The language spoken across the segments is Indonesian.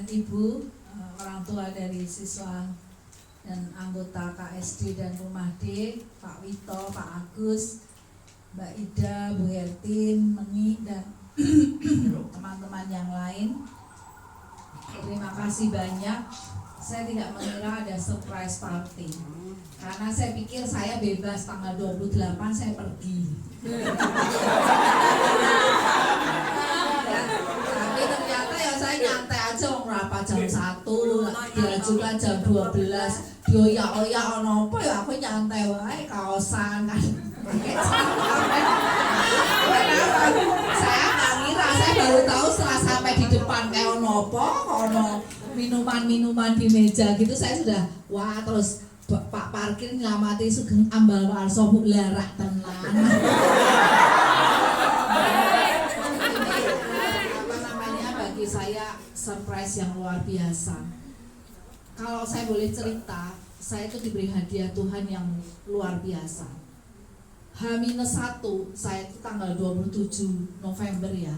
Ibu, orang tua dari siswa dan anggota KSD dan Rumah D, Pak Wito, Pak Agus, Mbak Ida, Bu Hertin, Meni, dan teman-teman yang lain. Terima kasih banyak. Saya tidak mengira ada surprise party, karena saya pikir saya bebas tanggal 28 saya pergi. Tapi ternyata ya saya nyantai aja, berapa jam 1, dia juga jam 12. Dioyak-oyak ono apa ya aku nyantai wae, kaosan kan. Kenapa? Saya nggak ngira, saya baru tahu setelah sampai di depan kayak ono apa, ono minuman-minuman di meja gitu, saya sudah wah, terus Pak parkir nyelamati sugeng ambal warso bu larak tenang. Apa namanya, bagi saya surprise yang luar biasa. Kalau saya boleh cerita, saya itu diberi hadiah Tuhan yang luar biasa. H-1 saya itu tanggal 27 November ya,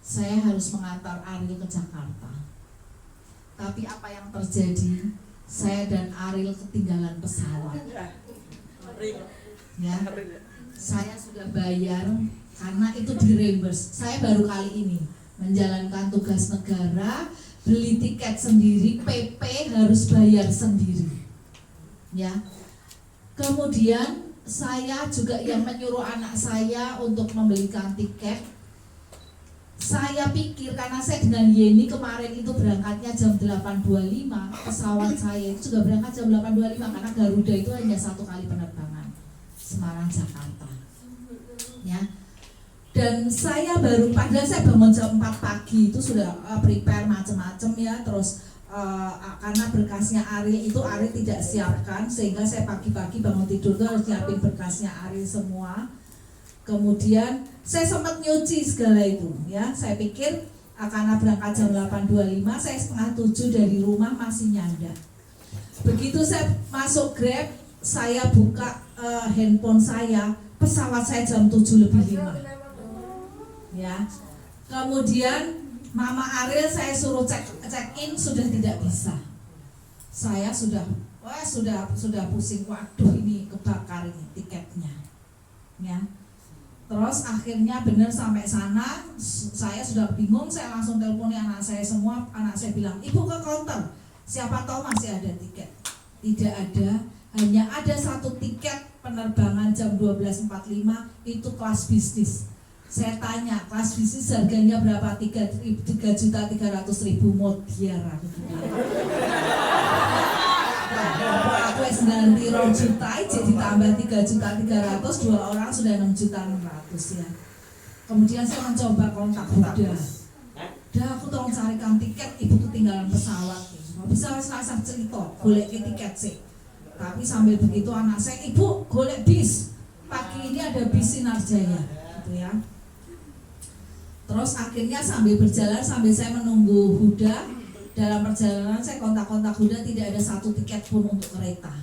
saya harus mengantar Ariel ke Jakarta. Tapi apa yang terjadi? Saya dan Ariel ketinggalan pesawat. Ya, saya sudah bayar karena itu di reimburse. Saya baru kali ini menjalankan tugas negara, beli tiket sendiri, PP harus bayar sendiri. Ya. Kemudian saya juga yang menyuruh anak saya untuk membelikan tiket. Saya pikir karena saya dengan Yeni kemarin itu berangkatnya jam 8.25, pesawat saya itu juga berangkat jam 8.25 karena Garuda itu hanya 1 kali penerbangan, Semarang Jakarta. Ya. Dan saya baru, padahal saya bangun jam 4 pagi itu sudah prepare macam-macam ya, terus karena berkasnya Ari itu Ari tidak siapkan, sehingga saya pagi-pagi bangun tidur tuh harus siapin berkasnya Ari semua. Kemudian saya sempat nyuci segala itu ya, saya pikir karena berangkat jam 8.25, saya 6:30 dari rumah masih nyanda. Begitu saya masuk Grab, saya buka handphone saya, pesawat saya jam 7:05 ya. Kemudian Mama Ariel saya suruh check in, sudah tidak bisa. Saya sudah pusing, waduh ini kebakar ini tiketnya ya. Terus akhirnya benar sampai sana, saya sudah bingung, saya langsung teleponin anak saya semua. Anak saya bilang, ibu ke counter, siapa tahu masih ada tiket. Tidak ada, hanya ada 1 tiket penerbangan jam 12.45, itu kelas bisnis. Saya tanya, kelas bisnis harganya berapa? 3.300.000 Mutiara. Aku 9 juta jadi tambah 3.300.000, 2 orang sudah 6.600.000 ya. Kemudian saya mencoba kontak Huda. Aku tolong carikan tiket, ibu ketinggalan pesawat. Nggak bisa selasa cerita, golek tiket sih. Tapi sambil begitu anak saya, ibu golek bis. Pagi ini ada bis Sinarjaya, gitu ya. Terus akhirnya sambil berjalan, sambil saya menunggu Huda, dalam perjalanan saya kontak-kontak Huda, tidak ada 1 tiket pun untuk kereta.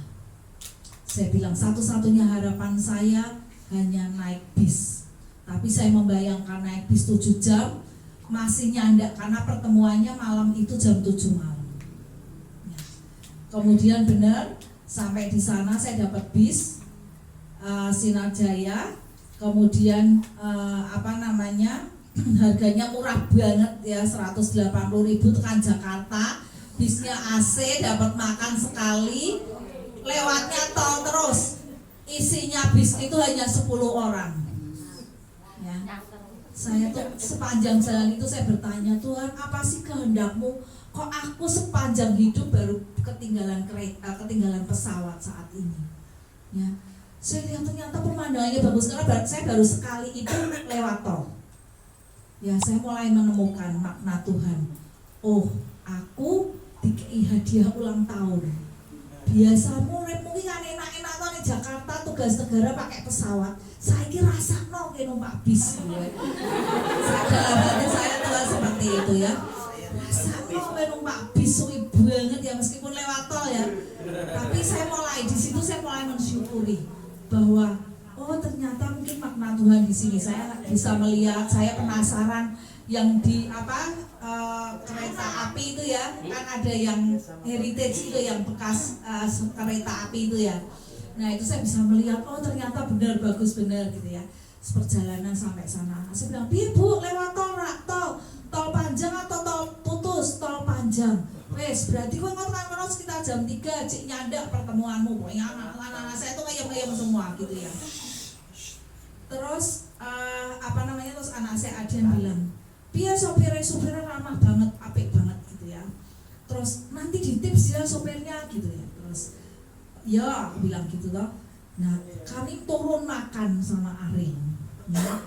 Saya bilang satu-satunya harapan saya hanya naik bis. Tapi saya membayangkan naik bis 7 jam masih nyandak karena pertemuannya malam itu jam 7 malam. Ya. Kemudian benar sampai di sana saya dapat bis Sinarjaya. Kemudian harganya murah banget ya, 180.000 tekan Jakarta, bisnya AC, dapat makan sekali, lewatnya tol terus, isinya bis itu hanya 10 orang ya. Saya tuh sepanjang jalan itu saya bertanya, Tuhan apa sih kehendakmu, kok aku sepanjang hidup baru ketinggalan kereta, ketinggalan pesawat saat ini ya. Saya lihat ternyata pemandangannya bagus, karena saya baru sekali itu lewat tol. Ya, saya mulai menemukan makna Tuhan. Oh, aku dikei hadiah ulang tahun. Biasa mungkin kan enak-enak tuh di Jakarta tugas negara pakai pesawat. Saya kira rasakno ke numpak bis. Saya dalam hati saya tuh seperti itu ya. Rasakno ke numpak bis suwi banget ya, meskipun lewat tol ya. Tapi saya mulai di situ, saya mulai mensyukuri bahwa oh ternyata mungkin makna Tuhan di sini. Saya bisa melihat, saya penasaran yang di kereta api itu ya, ya, kan ada yang heritage itu yang bekas kereta api itu ya. Nah itu saya bisa melihat, oh ternyata benar, bagus benar gitu ya. Perjalanan sampai sana, saya bilang, Bu, lewat tol panjang atau tol putus? Tol panjang. Wes, berarti gue ngotot sekitar jam 3, cik nyandak pertemuanmu. Pokoknya anak-anak saya tuh ngeyem semua gitu ya. Terus terus anak saya Adian bilang, biar sopirnya ramah banget, apik banget gitu ya. Terus nanti ditips ya sopirnya gitu ya. Terus ya aku bilang gitu loh. Nah kami turun makan sama Arin ya.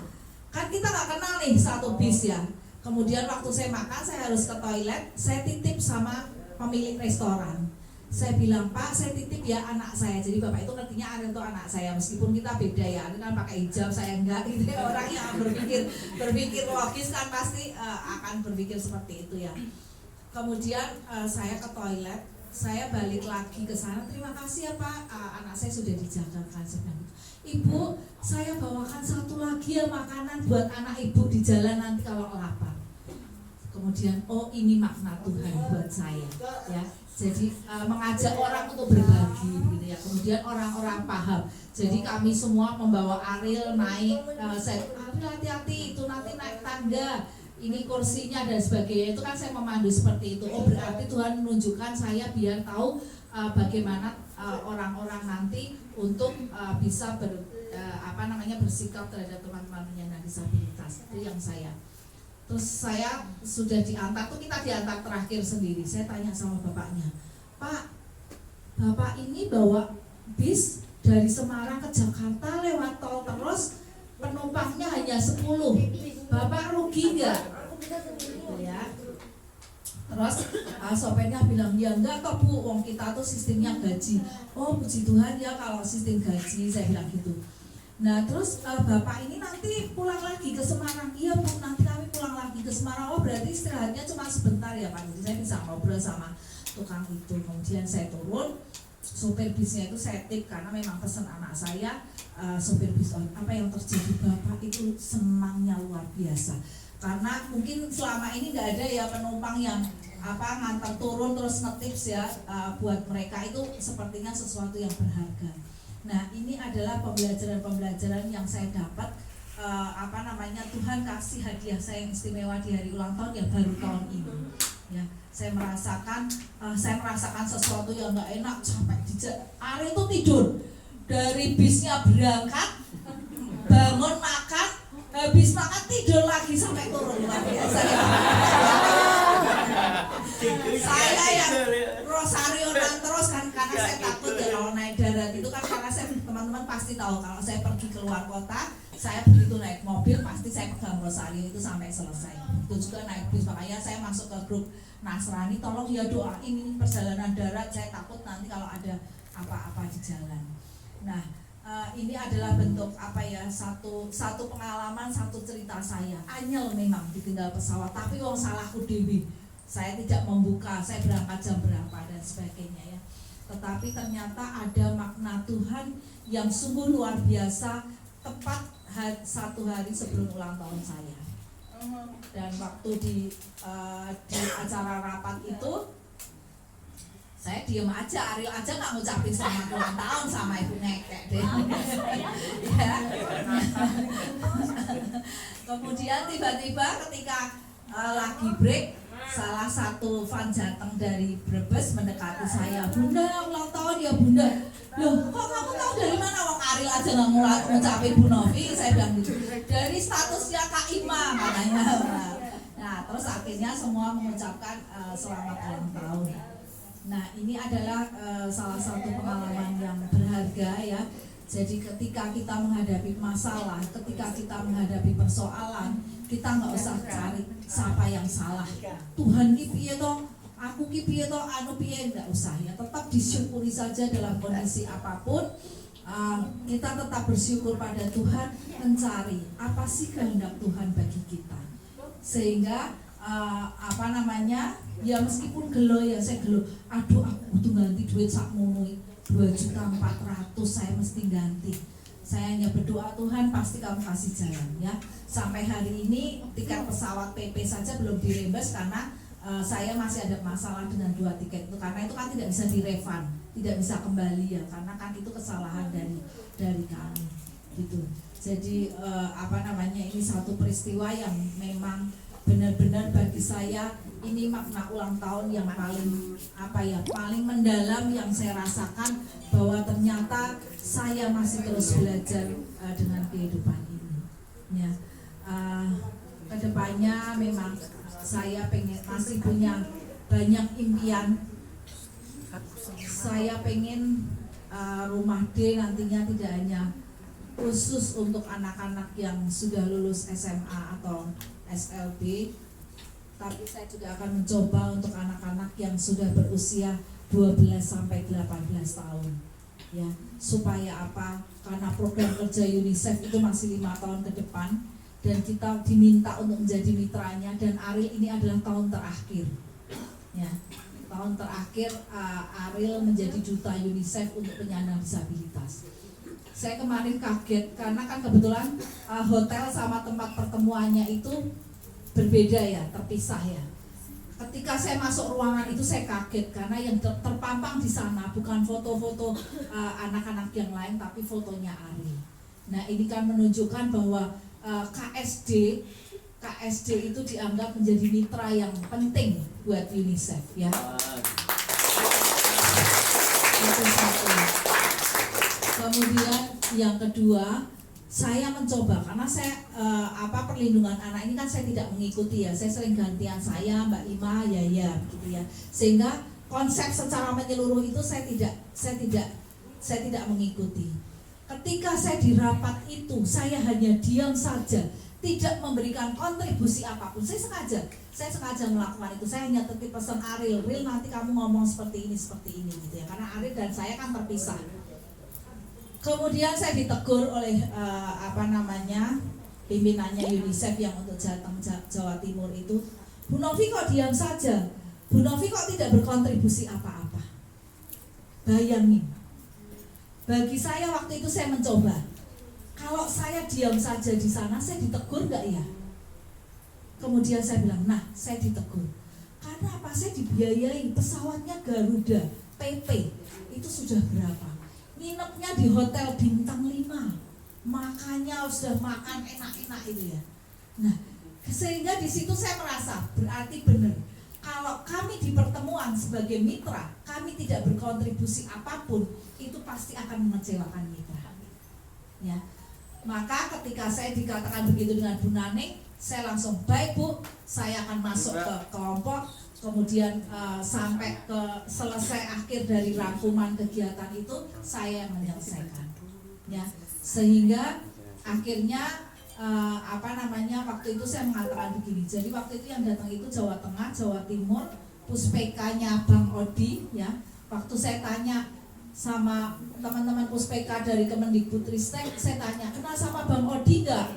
Kan kita gak kenal nih satu bis ya. Kemudian waktu saya makan, saya harus ke toilet, saya titip sama pemilik restoran. Saya bilang, Pak, saya titip ya anak saya. Jadi bapak itu ngertinya Arin itu anak saya, meskipun kita beda ya. Arin kan pakai hijab, saya enggak gitu ya. Orang yang berpikir logis kan pasti akan berpikir seperti itu ya. Kemudian saya ke toilet, saya balik lagi ke sana. Terima kasih ya Pak, anak saya sudah dijagakan. Saya bilang, Ibu, saya bawakan satu lagi ya makanan buat anak ibu di jalan nanti kalau lapar. Kemudian, oh ini makna Tuhan buat saya ya. Jadi mengajak orang untuk berbagi gitu ya. Kemudian orang-orang paham. Jadi kami semua membawa Ariel naik, saya Ariel hati-hati itu nanti naik tangga, ini kursinya dan sebagainya. Itu kan saya memandu seperti itu. Oh berarti Tuhan menunjukkan saya biar tahu bagaimana orang-orang nanti untuk bisa bersikap terhadap teman-teman penyandang disabilitas. Itu yang saya. Terus saya sudah diantar, tuh kita diantar terakhir sendiri. Saya tanya sama bapaknya, Pak, bapak ini bawa bis dari Semarang ke Jakarta lewat tol terus, penumpangnya hanya 10. Bapak rugi nggak? Gitu ya. Terus sopirnya bilang, ya enggak kok Bu, wong kita tuh sistemnya gaji. Oh puji Tuhan ya kalau sistem gaji, saya bilang gitu. Nah terus bapak ini nanti pulang lagi ke Semarang. Iya Bu, nanti kami pulang lagi ke Semarang. Oh berarti istirahatnya cuma sebentar ya Pak. Jadi saya bisa ngobrol sama tukang itu. Kemudian saya turun, sopir bisnya itu saya tip karena memang pesan anak saya. Sopir bis, apa yang terjadi, bapak itu senangnya luar biasa. Karena mungkin selama ini nggak ada ya penumpang yang ngantar turun terus ngetips ya, buat mereka itu sepertinya sesuatu yang berharga. Nah ini adalah pembelajaran yang saya dapat, Tuhan kasih hadiah saya yang istimewa di hari ulang tahun yang baru tahun ini. Ya, saya merasakan sesuatu yang nggak enak, capek Ari itu tidur dari bisnya berangkat, bangun makan, habis makan tidur lagi sampai turun, luar biasa ya. Saya yang rosarionan terus kan karena saya takut ya kalau naik darat itu kan, karena saya teman-teman pasti tahu kalau saya pergi keluar kota, saya begitu naik mobil pasti saya pegang rosario itu sampai selesai. Itu juga naik bis, makanya saya masuk ke grup Nasrani, tolong ya doain ini perjalanan darat, saya takut nanti kalau ada apa-apa di jalan. Nah ini adalah bentuk satu pengalaman, satu cerita saya. Anyel memang ditinggal pesawat, tapi wong salahku dewi. Saya tidak membuka, saya berangkat jam berapa dan sebagainya ya. Tetapi ternyata ada makna Tuhan yang sungguh luar biasa, tepat satu hari sebelum ulang tahun saya. Dan waktu di acara rapat itu, saya diem aja, Ariel aja nggak ngucapin selamat ulang tahun sama ibu ngekek deh. Ya. Kemudian tiba-tiba ketika lagi break, salah satu fan jateng dari Brebes mendekati saya, Bunda ulang tahun ya Bunda. Loh kok kamu tahu dari mana, wong Ariel aja nggak ngucapin Bu Novi? Saya bilang gitu. Dari statusnya Kak Ima katanya. Nah terus akhirnya semua mengucapkan selamat ulang tahun. Nah ini adalah salah satu pengalaman yang berharga ya. Jadi ketika kita menghadapi masalah, ketika kita menghadapi persoalan, kita nggak usah cari siapa yang salah. Tuhan ki piye to, aku ki piye to, anu piye, nggak usah ya. Tetap disyukuri saja dalam kondisi apapun. Kita tetap bersyukur pada Tuhan, mencari apa sih kehendak Tuhan bagi kita. Sehingga ya meskipun gelo ya, saya gelo, aduh aku butuh ganti duit sakmono 2.400.000 saya mesti ganti. Saya hanya berdoa, Tuhan pasti kamu kasih jalan ya. Sampai hari ini tiket pesawat PP saja belum dirembes karena saya masih ada masalah dengan 2 tiket itu, karena itu kan tidak bisa direfund, tidak bisa kembali ya, karena kan itu kesalahan dari kami gitu. Jadi ini satu peristiwa yang memang benar-benar bagi saya ini makna ulang tahun yang paling mendalam yang saya rasakan, bahwa ternyata saya masih terus belajar dengan kehidupan ini ya. Kedepannya memang saya masih punya banyak impian. Saya pengen rumah D nantinya tidak hanya khusus untuk anak-anak yang sudah lulus SMA atau SLB, tapi saya juga akan mencoba untuk anak-anak yang sudah berusia 12 sampai 18 tahun ya. Supaya apa? Karena program kerja UNICEF itu masih 5 tahun ke depan dan kita diminta untuk menjadi mitranya, dan Ariel ini adalah tahun terakhir ya. Tahun terakhir Ariel menjadi duta UNICEF untuk penyandang disabilitas. Saya kemarin kaget karena kan kebetulan hotel sama tempat pertemuannya itu berbeda ya, terpisah ya. Ketika saya masuk ruangan itu saya kaget karena yang terpampang di sana bukan foto-foto anak-anak yang lain, tapi fotonya Ariel. Nah ini kan menunjukkan bahwa KSD itu dianggap menjadi mitra yang penting buat UNICEF ya. Itu satu. Kemudian yang kedua, saya mencoba karena saya perlindungan anak ini kan saya tidak mengikuti ya. Saya sering gantian saya, Mbak Ima, ya gitu ya. Sehingga konsep secara menyeluruh itu saya tidak mengikuti. Ketika saya di rapat itu, saya hanya diam saja, tidak memberikan kontribusi apapun. Saya sengaja melakukan itu. Saya hanya titip pesan Ariel, nanti kamu ngomong seperti ini gitu ya. Karena Ariel dan saya kan terpisah. Kemudian saya ditegur oleh pimpinannya UNICEF yang untuk Jateng Jawa Timur itu, Bu Novi kok diam saja, Bu Novi kok tidak berkontribusi apa-apa. Bayangin, bagi saya waktu itu saya mencoba, kalau saya diam saja di sana, saya ditegur nggak ya? Kemudian saya bilang, nah saya ditegur karena apa? Saya dibiayai, pesawatnya Garuda PP itu sudah berapa? Nginepnya di hotel bintang 5, makannya sudah makan enak-enak itu ya. Nah, sehingga di situ saya merasa berarti benar, kalau kami di pertemuan sebagai mitra, kami tidak berkontribusi apapun, itu pasti akan mengecewakan mitra. Ya, maka ketika saya dikatakan begitu dengan Bu Naning, saya langsung baik Bu, saya akan masuk ke kelompok. Kemudian sampai ke selesai akhir dari rangkuman kegiatan itu saya menyelesaikan ya, sehingga akhirnya waktu itu saya mengatakan begini. Jadi waktu itu yang datang itu Jawa Tengah, Jawa Timur, Puspeka-nya Bang Odi ya. Waktu saya tanya sama teman-teman Puspeka dari Kemendikbudristek, saya tanya, kenal sama Bang Odi enggak?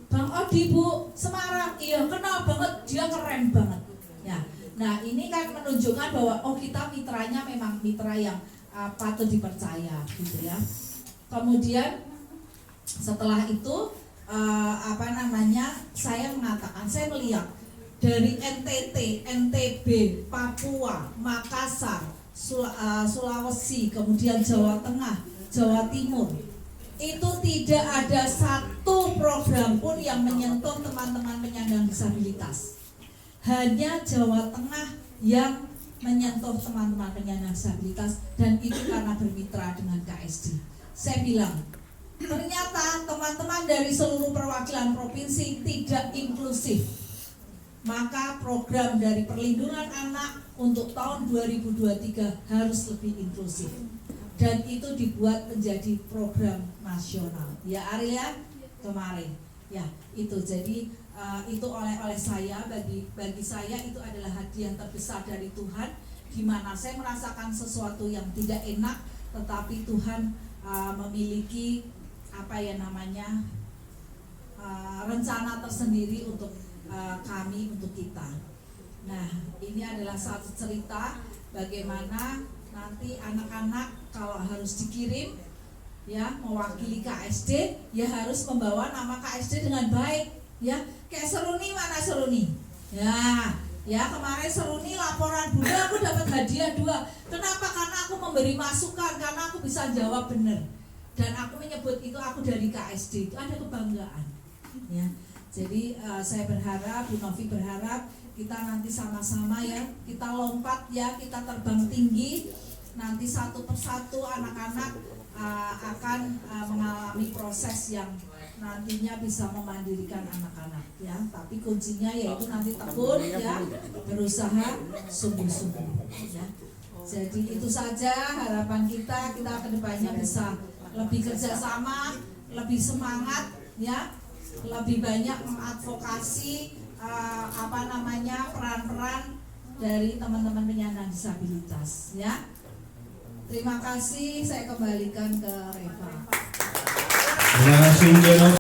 Bang Odi Bu, Semarang. Iya, kenal banget, dia keren banget ya. Nah ini kan menunjukkan bahwa kita mitranya memang mitra yang patut dipercaya gitu ya. Kemudian setelah itu saya mengatakan, saya melihat dari NTT, NTB, Papua, Makassar, Sulawesi, kemudian Jawa Tengah, Jawa Timur, itu tidak ada satu program pun yang menyentuh teman-teman penyandang disabilitas. Hanya Jawa Tengah yang menyentuh teman-teman penyandang disabilitas, dan itu karena bermitra dengan KSD. Saya bilang, ternyata teman-teman dari seluruh perwakilan provinsi tidak inklusif. Maka program dari perlindungan anak untuk tahun 2023 harus lebih inklusif. Dan itu dibuat menjadi program nasional. Ya Arya, kemarin. Ya, itu jadi itu oleh saya, bagi saya itu adalah hadiah terbesar dari Tuhan, di mana saya merasakan sesuatu yang tidak enak, tetapi Tuhan memiliki rencana tersendiri untuk kami, untuk kita. Nah, ini adalah satu cerita bagaimana nanti anak-anak kalau harus dikirim ya mewakili KSD, ya harus membawa nama KSD dengan baik ya. Kayak Seruni, mana Seruni? Ya, Ya kemarin Seruni laporan, Bunda aku dapat hadiah 2. Kenapa? Karena aku memberi masukan, karena aku bisa jawab benar. Dan aku menyebut itu aku dari KSD, itu ada kebanggaan. Ya, jadi saya berharap, Bu Novi berharap kita nanti sama-sama ya, kita lompat ya, kita terbang tinggi. Nanti satu persatu anak-anak akan mengalami proses yang nantinya bisa memandirikan anak-anak ya, tapi kuncinya yaitu nanti tekun ya, berusaha sungguh-sungguh ya. Jadi itu saja harapan kita kedepannya bisa lebih kerjasama, lebih semangat ya, lebih banyak mengadvokasi peran-peran dari teman-teman penyandang disabilitas ya. Terima kasih, saya kembalikan ke Reva. Terima kasih,